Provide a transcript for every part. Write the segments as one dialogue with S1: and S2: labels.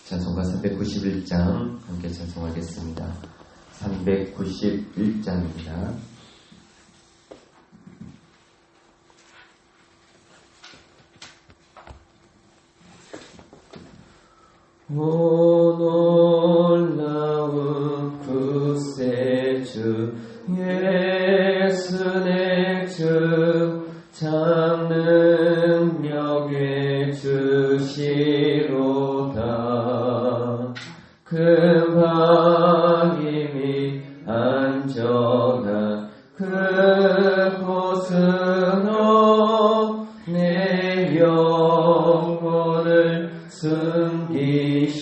S1: 찬송가 391장 함께 찬송하겠습니다. 391장입니다. 오 놀라운 구세주 예수 내 주 참 능력의 주시로다. 큰 힘이 안전한 그곳으로 내 영혼을 숨기시네.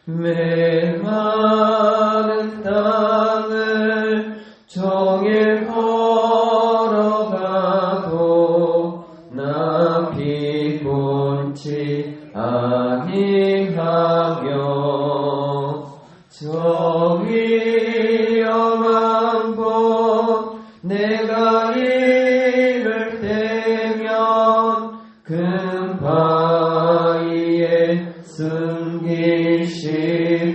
S1: 메마른 땅을 종일 걸어가도 나 피곤치 아니하며 저 위험한 곳 내가 이를 때면 금바위에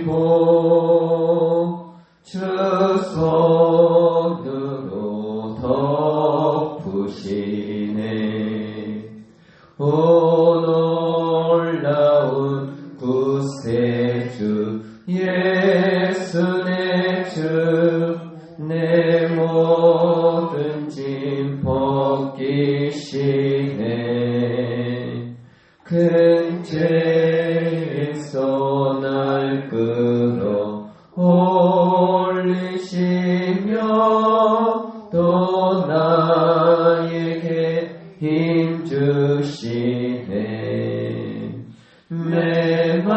S1: 숨기시고 주 손으로 덮으시네. 오 놀라운 구세주 예수 내 주 내 모든 짐 벗기시네. 큰 죄에서 날 끌어 올리시며 또 나에게 힘 주시네. 메마른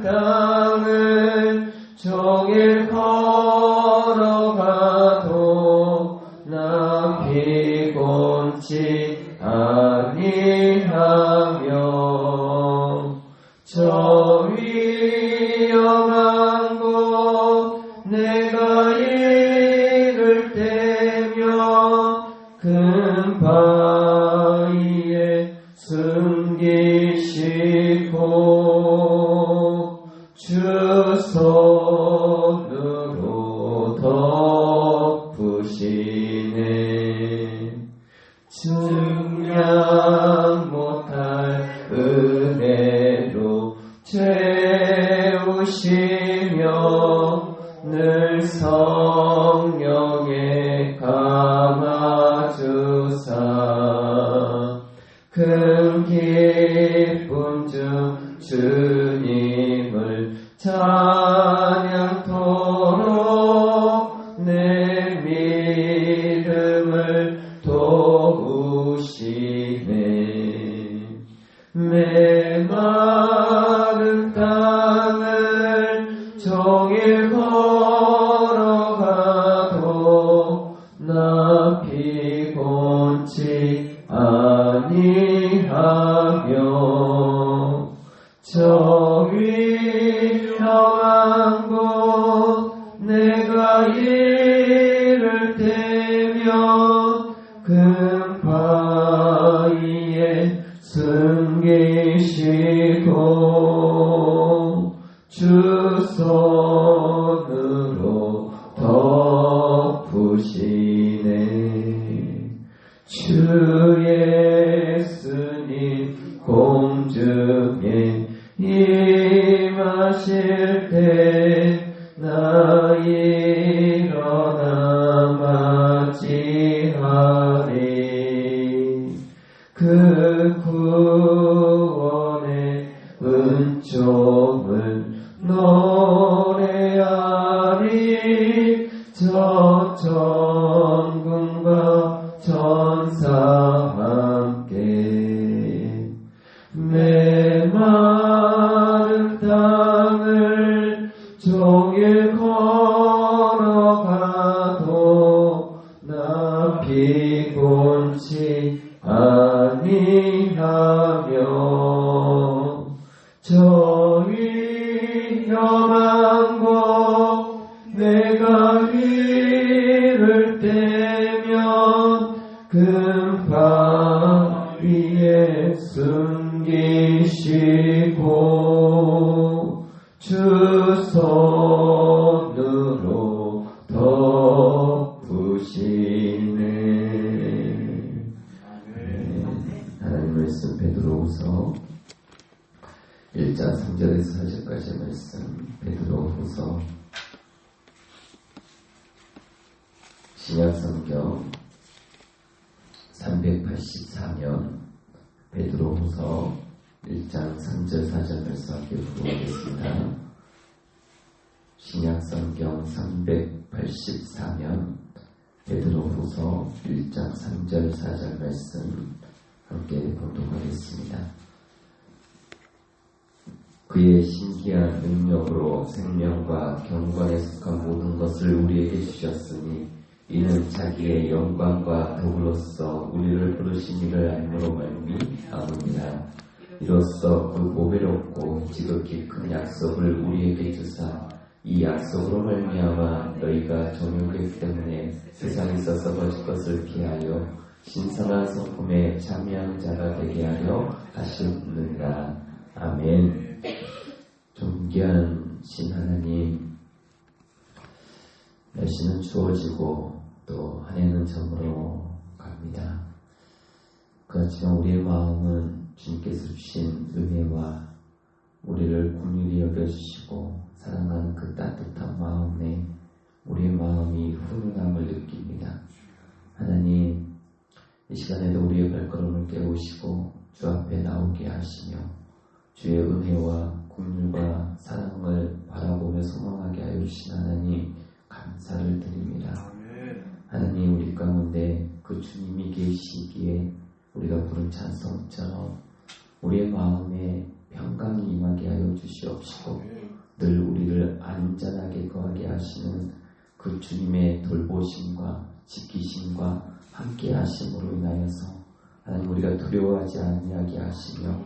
S1: 땅을 종일 걸어가도 나 피곤치 아니하며 저 위험한 곳 내가 이를 때면 금바위에 숨기시고 주 손으로 덮으시네. 증량 못할 은혜로 채우시며 늘 성령에 감아주사 큰 기쁨 중 주님을 찬양토록 내 믿음을 도우시네. 메마른 땅을 종일 걸어가도 나 피곤치 아니하며 저 위험한 곳 내가 이를 때면 금바위에 숨기시고 주 손으로 덮으시네. 주 예수님 공중에 임하실 때 나 일어나 맞이하리. 그 구원의 은총을 노래하리. 저 천군과 천사 함께 메마른 땅을 종일 걸어가도 나 피곤치 아니하며 저 위험한 곳 내가 이를 때면 금바위에 숨기시고 주 손으로 덮으시네. 하나님 말씀 베드로후서 1장 3절에서 4절까지 말씀. 베드로후서 신약성경 384면 베드로후서 1장 3절 4절 말씀 함께 보겠습니다. 신약성경 384면 베드로후서 1장 3절 4절 말씀 함께 봉독하겠습니다. 그의 신기한 능력으로 생명과 경건에 속한 모든 것을 우리에게 주셨으니 이는 자기의 영광과 더불어서 우리를 부르신 이를 알므로 말미암으니라. 이로써 그 보배롭고 지극히 큰 약속을 우리에게 주사 이 약속으로 말미암아 너희가 정욕의 때문에 세상에서 썩어질 것을 피하여 신선한 성품에 참여한 자가 되게 하려 하셨느니라. 아멘. 존귀한 신하나님, 날씨는 추워지고 또 한 해는 저물어 갑니다. 그렇지만 우리의 마음은 주님께서 주신 은혜와 우리를 긍휼히 여겨주시고 사랑하는 그 따뜻한 마음에 우리의 마음이 훈훈함을 느낍니다. 하나님, 이 시간에도 우리의 발걸음을 깨우시고 주 앞에 나오게 하시며 주의 은혜와 긍휼과 사랑을 바라보며 소망하게 하여 주신 하나님, 감사를 드립니다. 하나님, 우리 가운데 그 주님이 계시기에 우리가 부른 찬송처럼 우리의 마음에 평강이 임하게 하여 주시옵시고 늘 우리를 안전하게 거하게 하시는 그 주님의 돌보심과 지키심과 함께 하심으로 인하여서 하나님, 우리가 두려워하지 아니하게 하시며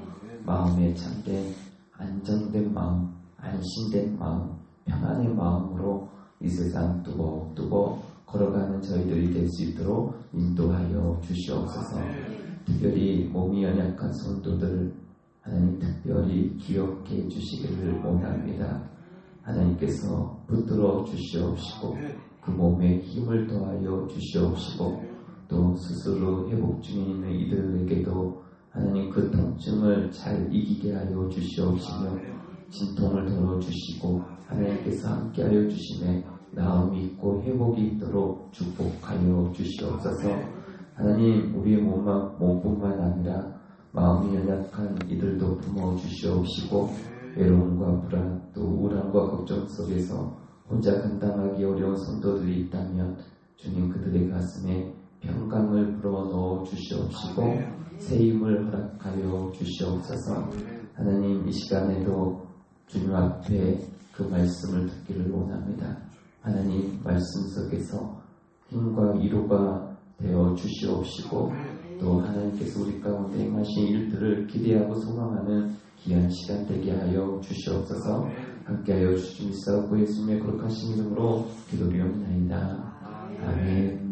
S1: 마음에 참된 안정된 마음, 안심된 마음, 평안의 마음으로 이 세상 뚜벅뚜벅 걸어가는 저희들이 될 수 있도록 인도하여 주시옵소서. 특별히 몸이 연약한 성도들 하나님 특별히 기억해 주시기를 원합니다. 하나님께서 붙들어 주시옵시고 그 몸에 힘을 더하여 주시옵시고 또 스스로 회복 중에 있는 이들에게도 하나님 그 통증을 잘 이기게 하여 주시옵시며 진통을 덜어주시고 하나님께서 함께하여 주심에 나음이 있고 회복이 있도록 축복하여 주시옵소서. 하나님, 우리의 몸뿐만 아니라 마음이 연약한 이들도 품어주시옵시고 외로움과 불안 또 우울함과 걱정 속에서 혼자 감당하기 어려운 성도들이 있다면 주님 그들의 가슴에 평강을 불어넣어 주시옵시고 새 힘을 허락하여 주시옵소서. 하나님, 이 시간에도 주님 앞에 그 말씀을 듣기를 원합니다. 하나님, 말씀 속에서 힘과 위로가 되어 주시옵시고 또 하나님께서 우리 가운데 행하신 일들을 기대하고 소망하는 귀한 시간 되게 하여 주시옵소서. 함께하여 주시옵소서. 예수님의 거룩하신 이름으로 기도드리옵나이다. 아멘.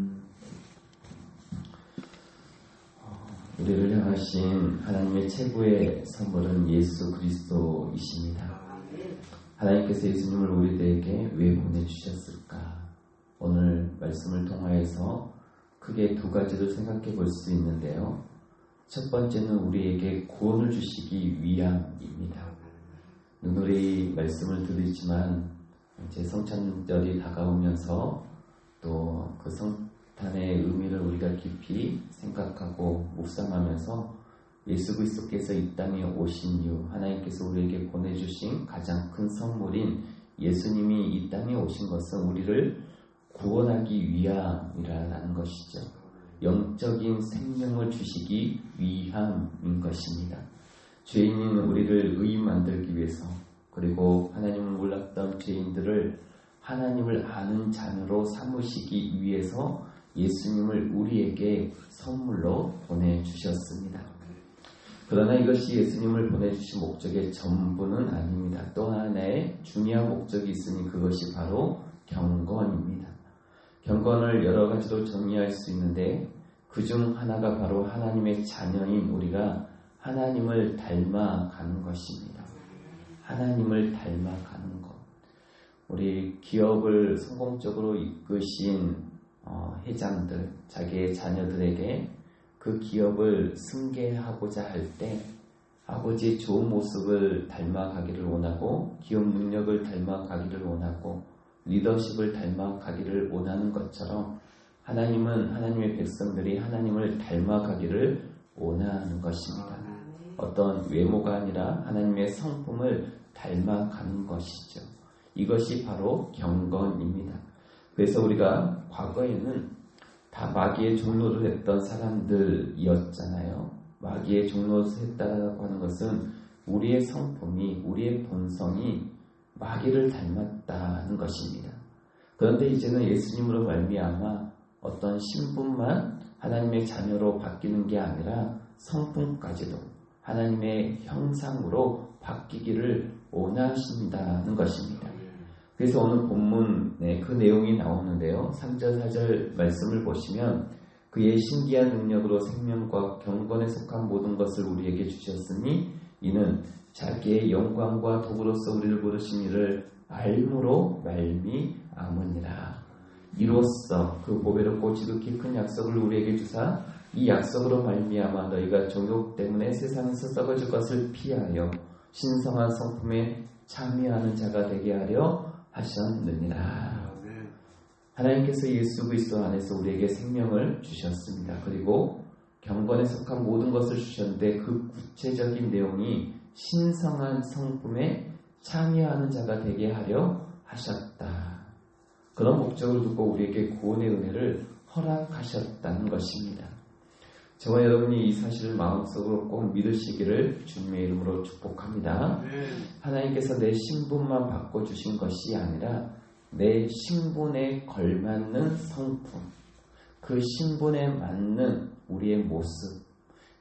S1: 우리를 향하신 하나님의 최고의 선물은 예수 그리스도이십니다. 하나님께서 예수님을 우리들에게 왜 보내주셨을까? 오늘 말씀을 통하여서 크게 두 가지를 생각해 볼 수 있는데요. 첫 번째는 우리에게 구원을 주시기 위함입니다. 눈으로 말씀을 들으지만 이제 성찬절이 다가오면서 또 그 성탄의 의미를 우리가 깊이 생각하고 묵상하면서 예수 그리스도께서 이 땅에 오신 이유, 하나님께서 우리에게 보내주신 가장 큰 선물인 예수님이 이 땅에 오신 것은 우리를 구원하기 위함이라는 것이죠. 영적인 생명을 주시기 위함인 것입니다. 죄인인 우리를 의인 만들기 위해서, 그리고 하나님을 몰랐던 죄인들을 하나님을 아는 자녀로 삼으시기 위해서 예수님을 우리에게 선물로 보내주셨습니다. 그러나 이것이 예수님을 보내주신 목적의 전부는 아닙니다. 또 하나의 중요한 목적이 있으니 그것이 바로 경건입니다. 경건을 여러 가지로 정리할 수 있는데 그중 하나가 바로 하나님의 자녀인 우리가 하나님을 닮아가는 것입니다. 하나님을 닮아가는 것. 우리 기업을 성공적으로 이끄신 회장들, 자기의 자녀들에게 그 기업을 승계하고자 할 때 아버지의 좋은 모습을 닮아가기를 원하고 기업 능력을 닮아가기를 원하고 리더십을 닮아가기를 원하는 것처럼 하나님은 하나님의 백성들이 하나님을 닮아가기를 원하는 것입니다. 어떤 외모가 아니라 하나님의 성품을 닮아가는 것이죠. 이것이 바로 경건입니다. 그래서 우리가 과거에는 다 마귀의 종로를 했던 사람들이었잖아요. 마귀의 종로를 했다고 하는 것은 우리의 성품이, 우리의 본성이 마귀를 닮았다는 것입니다. 그런데 이제는 예수님으로 말미암아 어떤 신분만 하나님의 자녀로 바뀌는 게 아니라 성품까지도 하나님의 형상으로 바뀌기를 원하신다는 것입니다. 그래서 오늘 본문에 그 내용이 나오는데요. 3절 4절 말씀을 보시면 그의 신기한 능력으로 생명과 경건에 속한 모든 것을 우리에게 주셨으니 이는 자기의 영광과 도구로서 우리를 부르신 이를 알므로 말미암으니라. 이로써 그 보배롭고 지극히 큰 약속을 우리에게 주사 이 약속으로 말미암아 너희가 종욕 때문에 세상에서 썩어질 것을 피하여 신성한 성품에 참여하는 자가 되게 하려 하셨느니라. 하나님께서 예수 그리스도 안에서 우리에게 생명을 주셨습니다. 그리고 경건에 속한 모든 것을 주셨는데 그 구체적인 내용이 신성한 성품에 참여하는 자가 되게 하려 하셨다. 그런 목적을 두고 우리에게 구원의 은혜를 허락하셨다는 것입니다. 저와 여러분이 이 사실을 마음속으로 꼭 믿으시기를 주님의 이름으로 축복합니다. 하나님께서 내 신분만 바꿔주신 것이 아니라 내 신분에 걸맞는 성품, 그 신분에 맞는 우리의 모습,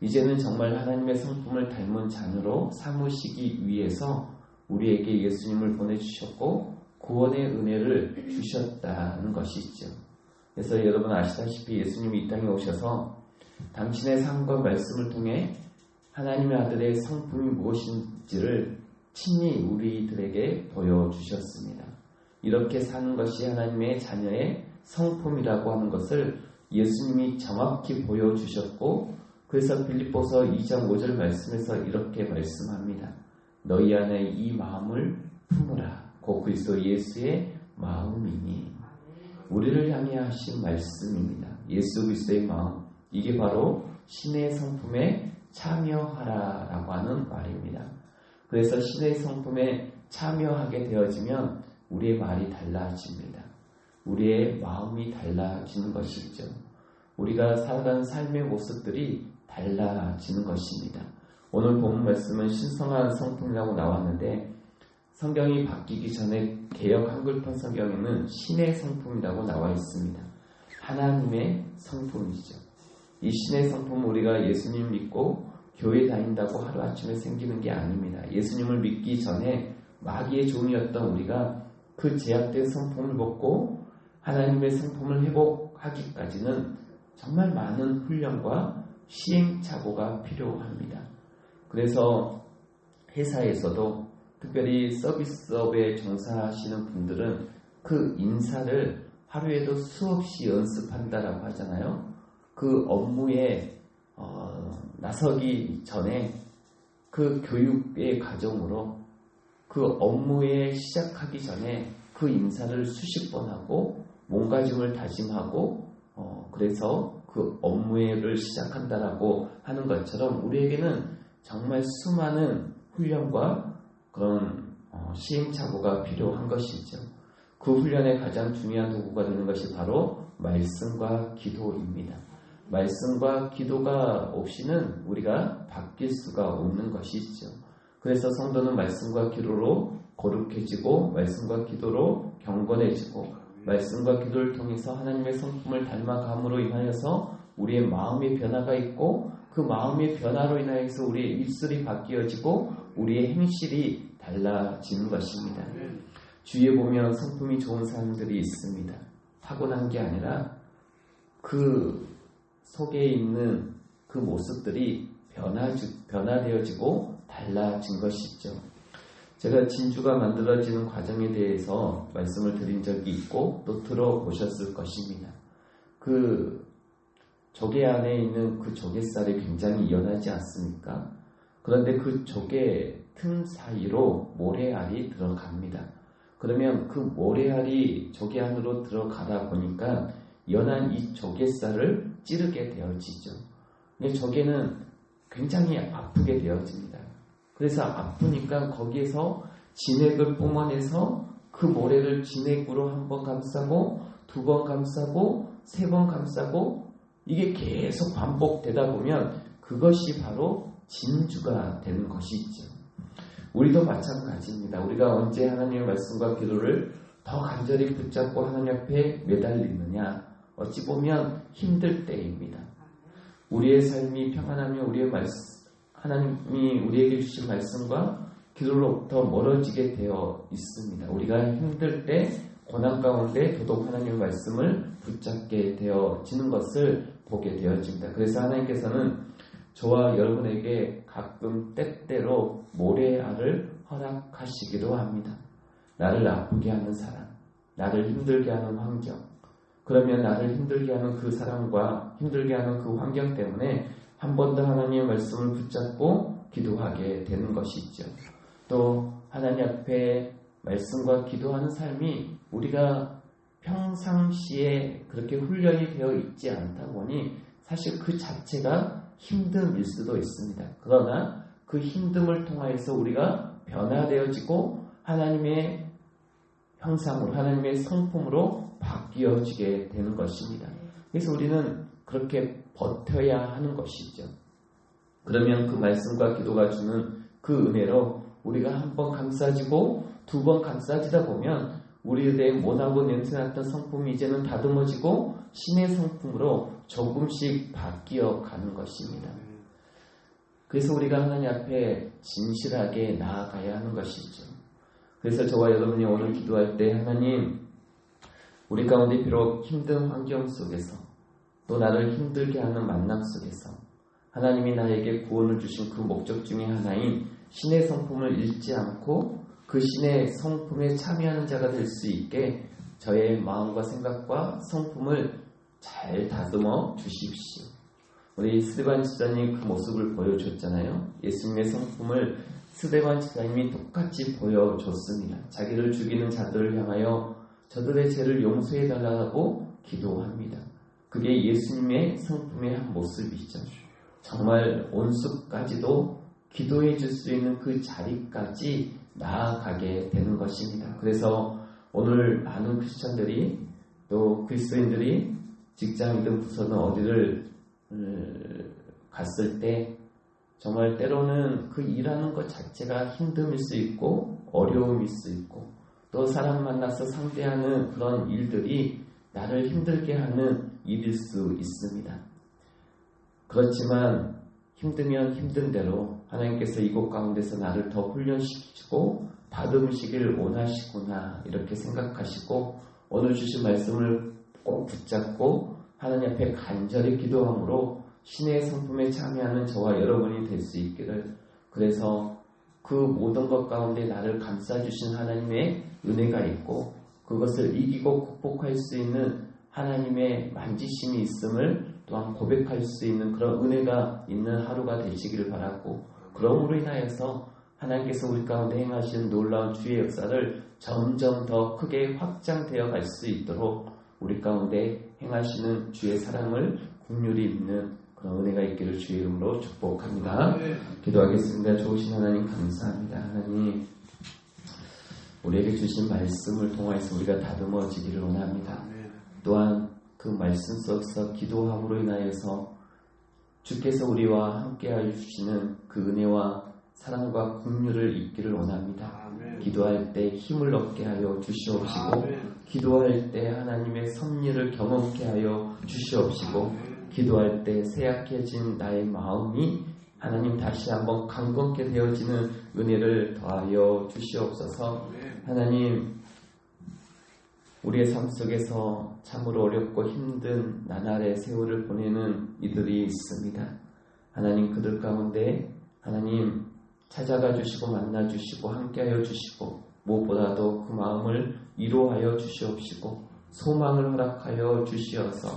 S1: 이제는 정말 하나님의 성품을 닮은 자녀로 삼으시기 위해서 우리에게 예수님을 보내주셨고 구원의 은혜를 주셨다는 것이죠. 그래서 여러분 아시다시피 예수님이 이 땅에 오셔서 당신의 삶과 말씀을 통해 하나님의 아들의 성품이 무엇인지를 친히 우리들에게 보여주셨습니다. 이렇게 사는 것이 하나님의 자녀의 성품이라고 하는 것을 예수님이 정확히 보여주셨고 그래서 빌립보서 2장 5절 말씀에서 이렇게 말씀합니다. 너희 안에 이 마음을 품으라. 곧 그리스도 예수의 마음이니. 우리를 향해 하신 말씀입니다. 예수 그리스도의 마음. 이게 바로 신의 성품에 참여하라라고 하는 말입니다. 그래서 신의 성품에 참여하게 되어지면 우리의 말이 달라집니다. 우리의 마음이 달라지는 것이죠. 우리가 살아가는 삶의 모습들이 달라지는 것입니다. 오늘 본 말씀은 신성한 성품이라고 나왔는데 성경이 바뀌기 전에 개역 한글판 성경에는 신의 성품이라고 나와 있습니다. 하나님의 성품이죠. 이 신의 성품은 우리가 예수님 믿고 교회 다닌다고 하루아침에 생기는 게 아닙니다. 예수님을 믿기 전에 마귀의 종이었던 우리가 그 제약된 성품을 벗고 하나님의 성품을 회복하기까지는 정말 많은 훈련과 시행착오가 필요합니다. 그래서 회사에서도 특별히 서비스업에 종사하시는 분들은 그 인사를 하루에도 수없이 연습한다라고 하잖아요. 그 업무에 나서기 전에 그 교육의 과정으로 그 업무에 시작하기 전에 그 인사를 수십 번 하고 몸가짐을 다짐하고 그래서 그 업무를 시작한다라고 하는 것처럼 우리에게는 정말 수많은 훈련과 그런 시행착오가 필요한 것이죠. 그 훈련의 가장 중요한 도구가 되는 것이 바로 말씀과 기도입니다. 말씀과 기도가 없이는 우리가 바뀔 수가 없는 것이죠. 그래서 성도는 말씀과 기도로 거룩해지고 말씀과 기도로 경건해지고 말씀과 기도를 통해서 하나님의 성품을 닮아감으로 인하여서 우리의 마음의 변화가 있고 그 마음의 변화로 인하여서 우리의 입술이 바뀌어지고 우리의 행실이 달라지는 것입니다. 주위에 보면 성품이 좋은 사람들이 있습니다. 타고난 게 아니라 그 속에 있는 그 모습들이 변화되어지고 달라진 것이죠. 제가 진주가 만들어지는 과정에 대해서 말씀을 드린 적이 있고 또 들어보셨을 것입니다. 그 조개 안에 있는 그 조개살이 굉장히 연하지 않습니까? 그런데 그 조개 틈 사이로 모래알이 들어갑니다. 그러면 그 모래알이 조개 안으로 들어가다 보니까 연한 이 조개살을 찌르게 되어지죠. 근데 조개는 굉장히 아프게 되어집니다. 그래서 아프니까 거기에서 진액을 뿜어내서 그 모래를 진액으로 한 번 감싸고 두 번 감싸고 세 번 감싸고 이게 계속 반복되다 보면 그것이 바로 진주가 되는 것이죠. 우리도 마찬가지입니다. 우리가 언제 하나님의 말씀과 기도를 더 간절히 붙잡고 하나님 앞에 매달리느냐? 어찌 보면 힘들 때입니다. 우리의 삶이 평안하며 하나님이 우리에게 주신 말씀과 기도로부터 멀어지게 되어 있습니다. 우리가 힘들 때 고난 가운데 더더욱 하나님의 말씀을 붙잡게 되어지는 것을 보게 되어집니다. 그래서 하나님께서는 저와 여러분에게 가끔 때때로 모래알을 허락하시기도 합니다. 나를 아프게 하는 사람, 나를 힘들게 하는 환경, 그러면 나를 힘들게 하는 그 사람과 힘들게 하는 그 환경 때문에 한 번 더 하나님의 말씀을 붙잡고 기도하게 되는 것이죠. 또 하나님 앞에 말씀과 기도하는 삶이 우리가 평상시에 그렇게 훈련이 되어 있지 않다 보니 사실 그 자체가 힘듦일 수도 있습니다. 그러나 그 힘듦을 통하여서 우리가 변화되어지고 하나님의 형상으로, 하나님의 성품으로 바뀌어지게 되는 것입니다. 그래서 우리는 그렇게 버텨야 하는 것이죠. 그러면 그 말씀과 기도가 주는 그 은혜로 우리가 한 번 감싸지고 두 번 감싸지다 보면 우리의 못하고 냄새났던 성품이 이제는 다듬어지고 신의 성품으로 조금씩 바뀌어 가는 것입니다. 그래서 우리가 하나님 앞에 진실하게 나아가야 하는 것이죠. 그래서 저와 여러분이 오늘 기도할 때 하나님, 우리 가운데 비록 힘든 환경 속에서 또 나를 힘들게 하는 만남 속에서 하나님이 나에게 구원을 주신 그 목적 중에 하나인 신의 성품을 잃지 않고 그 신의 성품에 참여하는 자가 될 수 있게 저의 마음과 생각과 성품을 잘 다듬어 주십시오. 우리 스데반 집사님 그 모습을 보여줬잖아요. 예수님의 성품을 스데반 집사님이 똑같이 보여줬습니다. 자기를 죽이는 자들을 향하여 저들의 죄를 용서해 달라고 기도합니다. 그게 예수님의 성품의 한 모습이죠. 정말 온수까지도 기도해 줄 수 있는 그 자리까지 나아가게 되는 것입니다. 그래서 오늘 많은 크리스천들이 또 그리스도인들이 직장이든 부서든 어디를 갔을 때 정말 때로는 그 일하는 것 자체가 힘듦일 수 있고 어려움일 수 있고 또 사람 만나서 상대하는 그런 일들이 나를 힘들게 하는 일일 수 있습니다. 그렇지만 힘들면 힘든 대로 하나님께서 이곳 가운데서 나를 더 훈련시키고 다듬으시기를 원하시구나 이렇게 생각하시고 오늘 주신 말씀을 꼭 붙잡고 하나님 앞에 간절히 기도함으로 신의 성품에 참여하는 저와 여러분이 될 수 있기를, 그래서 그 모든 것 가운데 나를 감싸주신 하나님의 은혜가 있고 그것을 이기고 극복할 수 있는 하나님의 만지심이 있음을 또한 고백할 수 있는 그런 은혜가 있는 하루가 되시기를 바라고, 그러므로 인하여서 하나님께서 우리 가운데 행하시는 놀라운 주의 역사를 점점 더 크게 확장되어 갈 수 있도록 우리 가운데 행하시는 주의 사랑을 긍휼히 입는 그런 은혜가 있기를 주의 이름으로 축복합니다. 기도하겠습니다. 좋으신 하나님 감사합니다. 하나님, 우리에게 주신 말씀을 통해서 우리가 다듬어지기를 원합니다. 또한 그 말씀 속에서 기도함으로 인하여서 주께서 우리와 함께하여 주시는 그 은혜와 사랑과 긍휼을 입기를 원합니다. 기도할 때 힘을 얻게 하여 주시옵시고 기도할 때 하나님의 섭리를 경험케 하여 주시옵시고 기도할 때 새약해진 나의 마음이 하나님 다시 한번 강건케 되어지는 은혜를 더하여 주시옵소서. 하나님, 우리의 삶 속에서 참으로 어렵고 힘든 나날의 세월을 보내는 이들이 있습니다. 하나님 그들 가운데 하나님 찾아가 주시고 만나 주시고 함께하여 주시고 무엇보다도 그 마음을 위로하여 주시옵시고 소망을 허락하여 주시어서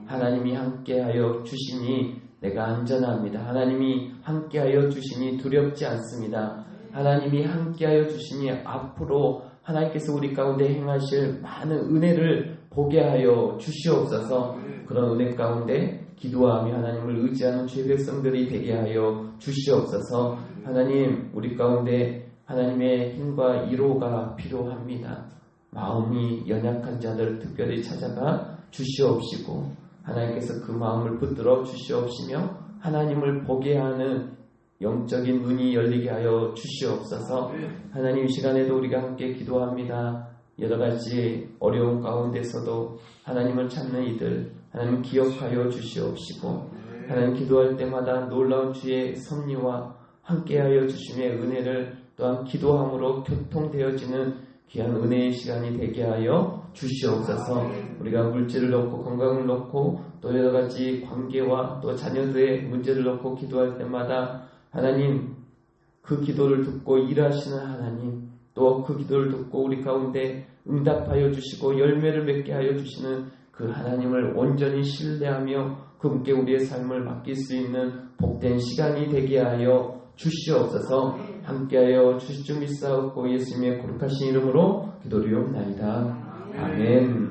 S1: 하나님이 함께하여 주시니 내가 안전합니다. 하나님이 함께하여 주시니 두렵지 않습니다. 하나님이 함께하여 주시니 앞으로 하나님께서 우리 가운데 행하실 많은 은혜를 보게 하여 주시옵소서. 그런 은혜 가운데 기도하며 하나님을 의지하는 죄 백성들이 되게 하여 주시옵소서. 하나님 우리 가운데 하나님의 힘과 위로가 필요합니다. 마음이 연약한 자들 특별히 찾아가 주시옵시고 하나님께서 그 마음을 붙들어 주시옵시며 하나님을 보게 하는 영적인 눈이 열리게 하여 주시옵소서. 하나님 이 시간에도 우리가 함께 기도합니다. 여러 가지 어려운 가운데서도 하나님을 찾는 이들 하나님 기억하여 주시옵시고 하나님 기도할 때마다 놀라운 주의 섭리와 함께하여 주심의 은혜를 또한 기도함으로 교통되어지는 귀한 은혜의 시간이 되게 하여 주시옵소서. 우리가 물질을 놓고 건강을 놓고 또 여러 가지 관계와 또 자녀들의 문제를 놓고 기도할 때마다 하나님 그 기도를 듣고 일하시는 하나님 또 그 기도를 듣고 우리 가운데 응답하여 주시고 열매를 맺게 하여 주시는 그 하나님을 온전히 신뢰하며 그분께 우리의 삶을 맡길 수 있는 복된 시간이 되게 하여 주시옵소서. 함께하여 주실 줄 믿사옵고 예수님의 거룩하신 이름으로 기도드리옵나이다. 아멘.